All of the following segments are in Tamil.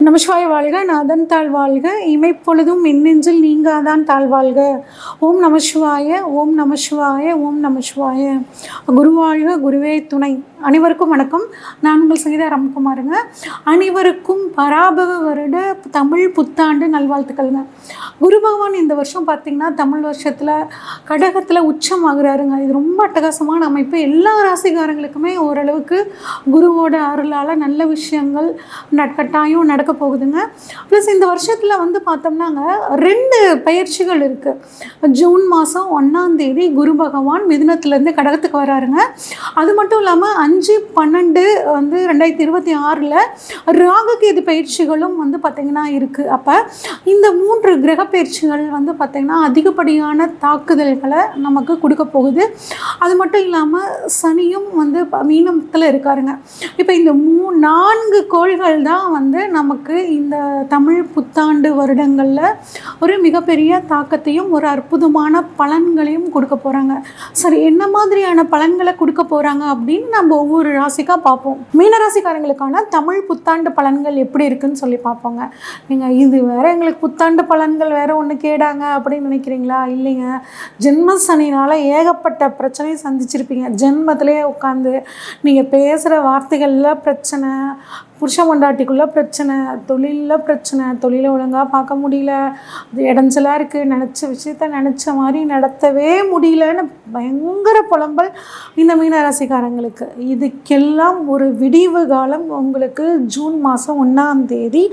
நமசிவாய வாழ்க, நாதன் தாழ்வாழ்க, இமைப்பொழுதும் மின்னெஞ்சில் நீங்காதான் தாழ்வாழ்க. ஓம் நமசிவாய, ஓம் நமசிவாய, ஓம் நமசிவாய. குருவாழ்க, குருவே துணை. அனைவருக்கும் வணக்கம். நான் உங்கள் சங்கீதா ராம்குமாருங்க. அனைவருக்கும் பராபவ வருட தமிழ் புத்தாண்டு நல்வாழ்த்துக்கள்ங்க. குரு பகவான் இந்த வருஷம் பார்த்திங்கன்னா தமிழ் வருஷத்தில் கடகத்தில் உச்சம் ஆகுறாருங்க. இது ரொம்ப அட்டகாசமான அமைப்பு. எல்லா ராசிக்காரங்களுக்குமே ஓரளவுக்கு குருவோட அருளால் நல்ல விஷயங்கள் கட்டாயம் நடக்க போகுதுங்க. ப்ளஸ் இந்த வருஷத்தில் வந்து பார்த்தோம்னாங்க 2 பயிற்சிகள் இருக்குது. ஜூன் மாதம் 1ஆம் தேதி குரு பகவான் மிதுனத்துலேருந்து கடகத்துக்கு வராருங்க. அது மட்டும் இல்லாமல் 5/12 வந்து 2026 ராகுகேது பயிற்சிகளும் வந்து பார்த்திங்கன்னா இருக்குது. அப்போ இந்த 3 கிரக பயிற்சிகள் வந்து பார்த்திங்கன்னா அதிகப்படியான தாக்குதல்களை நமக்கு கொடுக்க போகுது. அது மட்டும் இல்லாமல் சனியும் வந்து மீனத்தில் இருக்காருங்க. இப்போ இந்த 4 கோள்கள் தான் வந்து நமக்கு இந்த தமிழ் புத்தாண்டு வருடங்களில் ஒரு மிகப்பெரிய தாக்கத்தையும் ஒரு அற்புதமான பலன்களையும் கொடுக்க போகிறாங்க. சரி, என்ன மாதிரியான பலன்களை கொடுக்க போகிறாங்க அப்படின்னு நம்ம ஒவ்வொரு ராசிக்காக பார்ப்போம். மீனராசிக்காரங்களுக்கான தமிழ் புத்தாண்டு பலன்கள் எப்படி இருக்குன்னு சொல்லி பார்ப்போங்க. நீங்கள் இது வேறு எங்களுக்கு புத்தாண்டு பலன்கள் வேறு ஒன்று கேடாங்க அப்படின்னு நினைக்கிறீங்களா? இல்லைங்க, ஜென்ம சனினால் ஏகப்பட்ட பிரச்சனையை சந்திச்சிருப்பீங்க. ஜென்மத்திலே உட்காந்து நீங்கள் பேசுகிற வார்த்தைகளில் பிரச்சனை, புருஷ கொண்டாட்டிக்குள்ளே பிரச்சனை, தொழிலில் பிரச்சனை, தொழிலை ஒழுங்காக பார்க்க முடியல, அது இடைஞ்சலாக இருக்குது, நினச்ச விஷயத்த நினச்ச மாதிரி நடத்தவே முடியலன்னு பயங்கர புலம்பல் இந்த மீனராசிக்காரங்களுக்கு. இதுக்கெல்லாம் ஒரு விடிவு காலம் உங்களுக்கு ஜூன் மாதம் 1ஆம் தேதி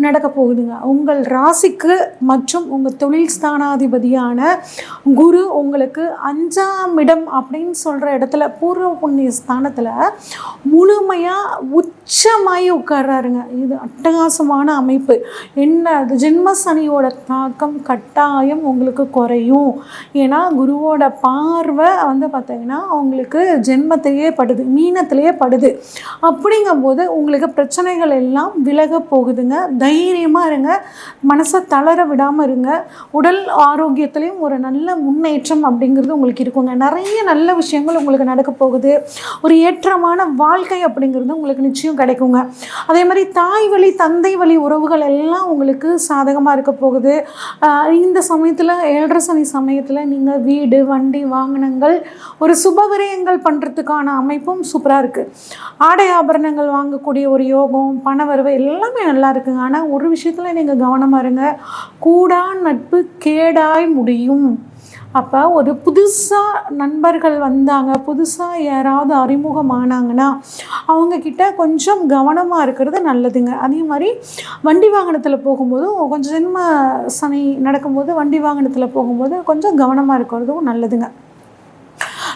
நடக்க போகுதுங்க. உங்கள் ராசிக்கு மற்றும் உங்கள் தொழில் ஸ்தானாதிபதியான குரு உங்களுக்கு 5ஆம் இடம் அப்படின்னு சொல்கிற இடத்துல பூர்வ புண்ணிய ஸ்தானத்தில் முழுமையாக உச்சமாயி உட்கார்றாருங்க. இது அட்டகாசமான அமைப்பு. என்ன, அது ஜென்ம சனியோட தாக்கம் கட்டாயம் உங்களுக்கு குறையும். ஏன்னா குருவோட பார்வை வந்து பார்த்தீங்கன்னா உங்களுக்கு ஜென்மத்திலேயே படுது, மீனத்திலேயே படுது. அப்படிங்கும்போது உங்களுக்கு பிரச்சனைகள் எல்லாம் விலக போகுதுங்க. தைரியமாக இருங்க, மனசை தளர விடாமல் இருங்க. உடல் ஆரோக்கியத்துலேயும் ஒரு நல்ல முன்னேற்றம் அப்படிங்கிறது உங்களுக்கு இருக்குங்க. நிறைய நல்ல விஷயங்கள் உங்களுக்கு நடக்க போகுது. ஒரு ஏற்றமான வாழ்க்கை அப்படிங்கிறது உங்களுக்கு நிச்சயம் கிடைக்குங்க. அதே மாதிரி தாய் வழி தந்தை வழி உறவுகள் எல்லாம் உங்களுக்கு சாதகமாக இருக்க போகுது. இந்த சமயத்தில் 7.5 சனி சமயத்தில் நீங்கள் வீடு, வண்டி, வாகனங்கள், ஒரு சுபவிரயங்கள் பண்ணுறதுக்கான அமைப்பும் சூப்பராக இருக்குது. ஆடை ஆபரணங்கள் வாங்கக்கூடிய ஒரு யோகம், பண வரவு எல்லாமே நல்லா இருக்குங்க. ஆனால் ஒரு விஷயத்தில் நீங்கள் கவனமாக இருங்க, கூடா நட்பு கேடாய் முடியும். அப்போ ஒரு புதுசாக நண்பர்கள் வந்தாங்க, புதுசாக யாராவது அறிமுகமானாங்கன்னா அவங்கக்கிட்ட கொஞ்சம் கவனமாக இருக்கிறது நல்லதுங்க. அதே மாதிரி வண்டி வாகனத்தில் போகும்போதும் கொஞ்சம் ஜென்ம சனி நடக்கும்போது வண்டி வாகனத்தில் போகும்போது கொஞ்சம் கவனமாக இருக்கிறதும் நல்லதுங்க.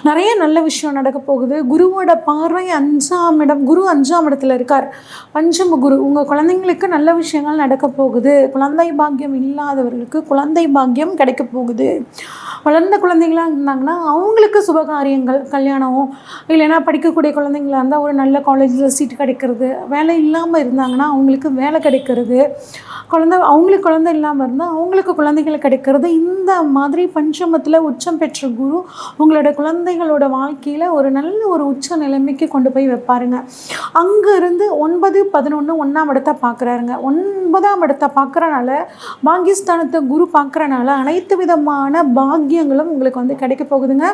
நிறைய நல்ல விஷயம் நடக்க போகுது. குருவோட பார்வை 5ஆம் இடம், குரு 5ஆம் இடத்துல இருக்கார். பஞ்சம குரு. உங்கள் குழந்தைங்களுக்கு நல்ல விஷயங்கள் நடக்க போகுது. குழந்தை பாக்கியம் இல்லாதவர்களுக்கு குழந்தை பாக்கியம் கிடைக்க போகுது. வளர்ந்த குழந்தைங்களாக இருந்தாங்கன்னா அவங்களுக்கு சுபகாரியங்கள், கல்யாணம், இல்லைன்னா படிக்கக்கூடிய குழந்தைங்களாக இருந்தால் ஒரு நல்ல காலேஜில் சீட்டு கிடைக்கிறது, வேலை இல்லாமல் இருந்தாங்கன்னா அவங்களுக்கு வேலை கிடைக்கிறது, அவங்களுக்கு குழந்தை இல்லாமல் இருந்தால் அவங்களுக்கு குழந்தைகள் கிடைக்கிறது. இந்த மாதிரி பஞ்சமத்தில் உச்சம் பெற்ற குரு உங்களோட குழந்தைகளோட வாழ்க்கையில் ஒரு நல்ல ஒரு உச்ச நிலைமைக்கு கொண்டு போய் வைப்பாருங்க. அங்கேருந்து 9, 11 1ஆம் இடத்தை பார்க்குறாருங்க. 9ஆம் இடத்தை பார்க்குறனால, பாகிஸ்தானத்தை குரு பார்க்குறனால அனைத்து விதமான பாக்கியங்களும் உங்களுக்கு வந்து கிடைக்க போகுதுங்க.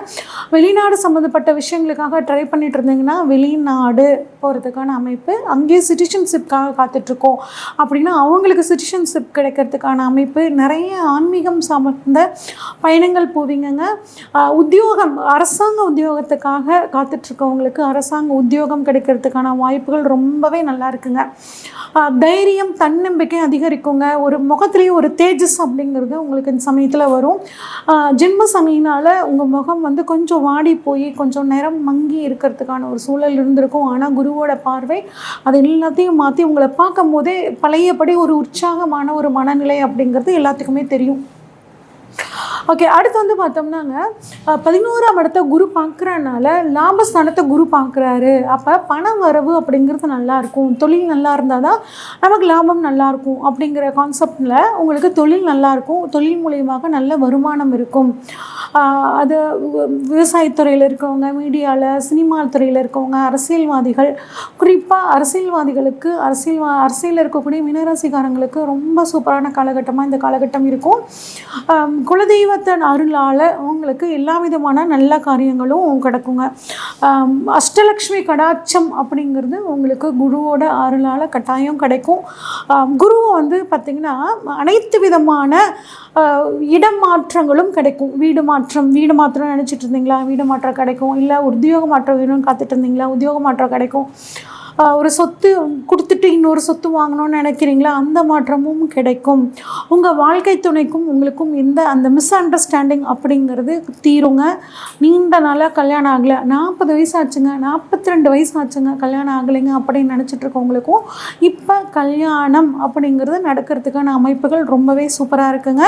வெளிநாடு சம்மந்தப்பட்ட விஷயங்களுக்காக ட்ரை பண்ணிட்டு இருந்தீங்கன்னா வெளிநாடு போகிறதுக்கான அமைப்பு, அங்கேயே சிட்டிசன்ஷிப்காக காத்துட்ருக்கோம் அப்படின்னா அவங்களுக்கு சிட்டிசன்ஷிப் கிடைக்கிறதுக்கான அமைப்பு, நிறைய ஆன்மீகம் சார்ந்த பயணங்கள் போவீங்கங்க. உத்தியோகம், அரசாங்க உத்தியோகத்துக்காக காத்துட்ருக்கவங்களுக்கு அரசாங்க உத்தியோகம் கிடைக்கிறதுக்கான வாய்ப்புகள் ரொம்பவே நல்லா இருக்குங்க. தைரியம், தன்னம்பிக்கை அதிகரிக்குங்க. ஒரு முகத்துலேயே ஒரு தேஜஸ் அப்படிங்கிறது உங்களுக்கு இந்த சமயத்தில் வரும். ஜென்ம சனியினால் உங்கள் முகம் வந்து கொஞ்சம் வாடி போய் கொஞ்சம் நேரம் மங்கி இருக்கிறதுக்கான ஒரு சூழல் இருந்திருக்கும். ஆனால் குருவோட பார்வை அது எல்லாத்தையும் மாற்றி உங்களை பார்க்கும் போதே பழையபடி ஒரு உற்சாகமான ஒரு மனநிலை அப்படிங்கிறது எல்லாத்துக்குமே தெரியும். ஓகே, அடுத்து வந்து பார்த்தோம்னாங்க 11ஆம் இடத்தை குரு பார்க்குறனால லாபஸ்தானத்தை குரு பார்க்குறாரு. அப்போ பண வரவு அப்படிங்கிறது நல்லாயிருக்கும். தொழில் நல்லா இருந்தால் தான் நமக்கு லாபம் நல்லாயிருக்கும் அப்படிங்கிற கான்செப்டில் உங்களுக்கு தொழில் நல்லாயிருக்கும். தொழில் மூலியமாக நல்ல வருமானம் இருக்கும். அது விவசாயத்துறையில் இருக்கவங்க, மீடியாவில், சினிமா துறையில் இருக்கவங்க, அரசியல்வாதிகள், குறிப்பாக அரசியல்வாதிகளுக்கு அரசியலில் இருக்கக்கூடிய மீனராசிக்காரங்களுக்கு ரொம்ப சூப்பரான காலகட்டமாக இந்த காலகட்டம் இருக்கும். குலதெய்வத்தின் அருளால் உங்களுக்கு எல்லா விதமான நல்ல காரியங்களும் கிடைக்குங்க. அஷ்டலக்ஷ்மி கடாட்சம் அப்படிங்கிறது உங்களுக்கு குருவோட அருளால் கட்டாயம் கிடைக்கும். குரு வந்து பார்த்திங்கன்னா அனைத்து விதமான இடம் மாற்றங்களும் கிடைக்கும். வீடு மாற்றம் நினச்சிட்டு இருந்தீங்களா, வீடு மாற்றம் கிடைக்கும். இல்லை உத்தியோக மாற்றம் வேணும்னு காத்துட்டு இருந்தீங்களா, உத்தியோக மாற்றம் கிடைக்கும். ஒரு சொத்து கொடுத்துட்டு இன்னொரு சொத்து வாங்கணும்னு நினைக்கிறீங்களா, அந்த மாற்றமும் கிடைக்கும். உங்கள் வாழ்க்கை துணைக்கும் உங்களுக்கும் அந்த மிஸ் அண்டர்ஸ்டாண்டிங் அப்படிங்கிறது தீருங்க. நீண்ட நாளாக கல்யாணம் ஆகலை, 40 வயசு ஆச்சுங்க, 42 வயசு ஆச்சுங்க, கல்யாணம் ஆகலைங்க அப்படின்னு நினச்சிட்ருக்கவங்களுக்கும் இப்போ கல்யாணம் அப்படிங்கிறது நடக்கிறதுக்கான அமைப்புகள் ரொம்பவே சூப்பராக இருக்குங்க.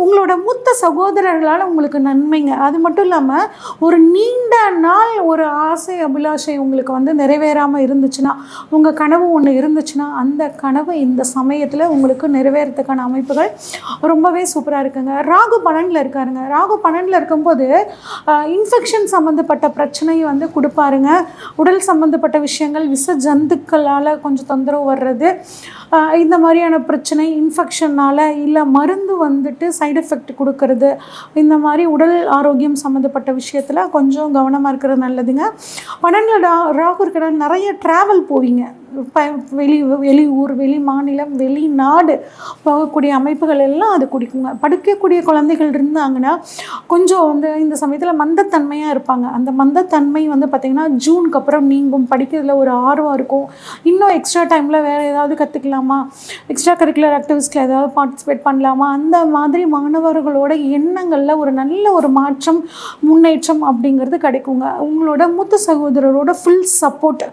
உங்களோட மூத்த சகோதரர்களால் உங்களுக்கு நன்மைங்க. அது மட்டும் இல்லாமல் ஒரு நீண்ட நாள் ஒரு ஆசை அபிலாஷை உங்களுக்கு வந்து நிறைவேறாமல் இருந்துச்சுன்னா, உங்கள் கனவு ஒன்று இருந்துச்சுன்னா, அந்த கனவு இந்த சமயத்தில் உங்களுக்கு நிறைவேறதுக்கான அமைப்புகள் ரொம்பவே சூப்பராக இருக்குங்க. ராகு 12ல் இருக்காருங்க. ராகு 12ல் இருக்கும்போது இன்ஃபெக்ஷன் சம்மந்தப்பட்ட பிரச்சனையை வந்து கொடுப்பாருங்க. உடல் சம்மந்தப்பட்ட விஷயங்கள், விஷ ஜந்துக்களால் கொஞ்சம் தொந்தரவு வர்றது, இந்த மாதிரியான பிரச்சனை, இன்ஃபெக்ஷனால், இல்லை மருந்து வந்துட்டு சைடு எஃபெக்ட் கொடுக்கறது, இந்த மாதிரி உடல் ஆரோக்கியம் சம்மந்தப்பட்ட விஷயத்தில் கொஞ்சம் கவனமாக இருக்கிறது நல்லதுங்க. 12ல் ராகு இருக்கிற நிறைய ட்ராவல் போவீங்க. வெளியூர், வெளி மாநிலம், வெளிநாடு போகக்கூடிய அமைப்புகள் எல்லாம் அது குடிக்குங்க. படிக்கக்கூடிய குழந்தைகள் இருந்தாங்கன்னா கொஞ்சம் வந்து இந்த சமயத்தில் மந்தத்தன்மையாக இருப்பாங்க. அந்த மந்தத்தன்மை வந்து பார்த்திங்கன்னா ஜூனுக்கு அப்புறம் நீங்கும். படிக்கிறதுல ஒரு ஆர்வம் இருக்கும். இன்னும் எக்ஸ்ட்ரா டைமில் வேறு ஏதாவது கற்றுக்கலாமா, எக்ஸ்ட்ரா கரிக்குலர் ஆக்டிவிட்டீஸில் ஏதாவது பார்ட்டிசிபேட் பண்ணலாமா, அந்த மாதிரி மாணவர்களோட எண்ணங்களில் ஒரு நல்ல ஒரு மாற்றம், முன்னேற்றம் அப்படிங்கிறது கிடைக்குங்க. உங்களோட மூத்த சகோதரரோட ஃபுல் சப்போர்ட்,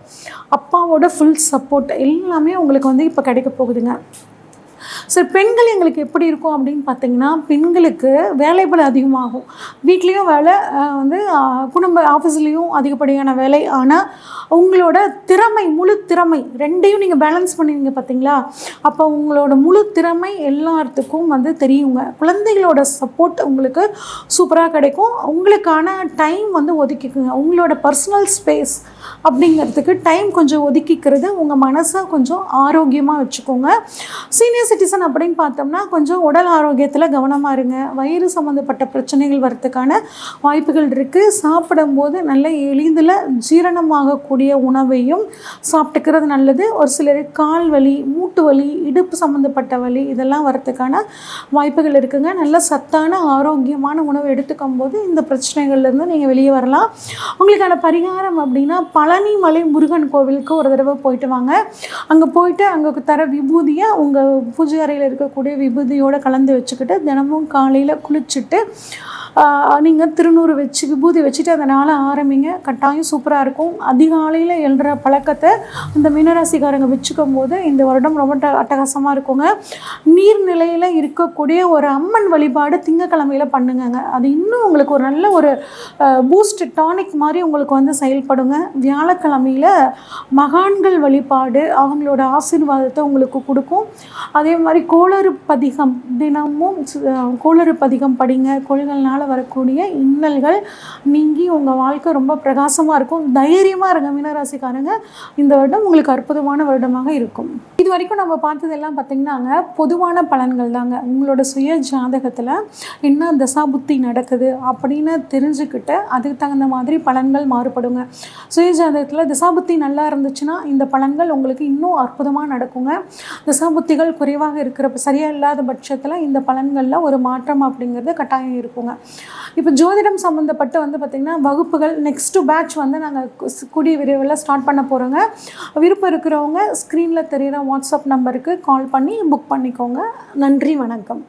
அப்பாவோட ஃபுல் சப்போர்ட் எல்லாமே உங்களுக்கு வந்து இப்போ கிடைக்க போகுதுங்க. சரி, பெண்கள் எங்களுக்கு எப்படி இருக்கும் அப்படின்னு பார்த்தீங்கன்னா, பெண்களுக்கு வேலைப்பளு அதிகமாகும். வீட்லேயும் வேலை, வந்து குடும்ப ஆஃபீஸ்லேயும் அதிகப்படியான வேலை. ஆனால் உங்களோட திறமை, முழு திறமை ரெண்டையும் நீங்கள் பேலன்ஸ் பண்ணுவீங்க பார்த்தீங்களா, அப்போ உங்களோட முழு திறமை எல்லாத்துக்கும் வந்து தெரியுங்க. குழந்தைகளோட சப்போர்ட் உங்களுக்கு சூப்பராக கிடைக்கும். உங்களுக்கான டைம் வந்து ஒதுக்கிக்குங்க. உங்களோட பர்சனல் ஸ்பேஸ் அப்படிங்கிறதுக்கு டைம் கொஞ்சம் ஒதுக்கிக்கிறது உங்கள் மனசை கொஞ்சம் ஆரோக்கியமாக வச்சுக்கோங்க. சீனியர் சிட்டிசன் அப்படின்னு பார்த்தோம்னா கொஞ்சம் உடல் ஆரோக்கியத்தில் கவனமாக இருங்க. வயிறு சம்மந்தப்பட்ட பிரச்சனைகள் வரத்துக்கான வாய்ப்புகள் இருக்குது. சாப்பிடும்போது நல்ல எளிதில் ஜீரணமாகக்கூடிய உணவையும் சாப்பிட்டுக்கிறது நல்லது. ஒரு சிலருக்கு கால் வலி, மூட்டு வலி, இடுப்பு சம்மந்தப்பட்ட வலி இதெல்லாம் வரத்துக்கான வாய்ப்புகள் இருக்குங்க. நல்ல சத்தான ஆரோக்கியமான உணவு எடுத்துக்கும் போது இந்த பிரச்சனைகள்லேருந்து நீங்கள் வெளியே வரலாம். உங்களுக்கான பரிகாரம் அப்படின்னா, பழனி மலை முருகன் கோவிலுக்கு ஒரு தடவை போயிட்டு வாங்க. அங்கே போயிட்டு அங்கே தர விபூதியை உங்கள் பூஜை அறையில் இருக்கக்கூடிய விபூதியோடு கலந்து வச்சுக்கிட்டு தினமும் காலையில் குளிச்சுட்டு நீங்கள் திருநூறு வச்சு விபூதி வச்சுட்டு அந்த நாளை ஆரம்பிங்க. கட்டாயம் சூப்பராக இருக்கும். அதிகாலையில் எழுற பழக்கத்தை இந்த மீனராசிக்காரங்க வச்சுக்கும் போது இந்த வருடம் ரொம்ப அட்டகாசமாக இருக்குங்க. நீர்நிலையில் இருக்கக்கூடிய ஒரு அம்மன் வழிபாடு திங்கக்கிழமையில் பண்ணுங்க. அது இன்னும் உங்களுக்கு ஒரு நல்ல ஒரு பூஸ்ட் டானிக் மாதிரி உங்களுக்கு வந்து செயல்படுங்க. வியாழக்கிழமையில் மகான்கள் வழிபாடு அவங்களோட ஆசீர்வாதத்தை உங்களுக்கு கொடுக்கும். அதே மாதிரி கோளறு பதிகம், தினமும் கோளறு பதிகம் படிங்க. கோள்கள்னால் வரக்கூடிய இன்னல்கள் நீங்கி உங்கள் வாழ்க்கை ரொம்ப பிரகாசமாக இருக்கும். தைரியமாக இருங்க மீனராசிக்காரங்க. இந்த வருடம் உங்களுக்கு அற்புதமான வருடமாக இருக்கும். இது வரைக்கும் நம்ம பார்த்ததெல்லாம் பார்த்திங்கன்னாங்க பொதுவான பலன்கள் தாங்க. உங்களோட சுய ஜாதகத்தில் என்ன தசாபுத்தி நடக்குது அப்படின்னு தெரிஞ்சுக்கிட்டு அதுக்கு தகுந்த மாதிரி பலன்கள் மாறுபடுங்க. சுய ஜாதகத்தில் தசாபுத்தி நல்லா இருந்துச்சுன்னா இந்த பலன்கள் உங்களுக்கு இன்னும் அற்புதமாக நடக்குங்க. தசாபுத்திகள் குறைவாக இருக்கிற சரியாக இல்லாத பட்சத்தில் இந்த பலன்களில் ஒரு மாற்றம் அப்படிங்கிறது கட்டாயம் இருக்குங்க. இப்போ ஜோதிடம் சம்மந்தப்பட்டு வந்து பார்த்திங்கன்னா வகுப்புகள் நெக்ஸ்ட்டு பேட்ச் வந்து நாங்கள் கூடிய விரைவில் ஸ்டார்ட் பண்ண போகிறோங்க. விருப்பம் இருக்கிறவங்க ஸ்க்ரீனில் தெரிகிற வாட்ஸ்அப் நம்பருக்கு கால் பண்ணி புக் பண்ணிக்கோங்க. நன்றி, வணக்கம்.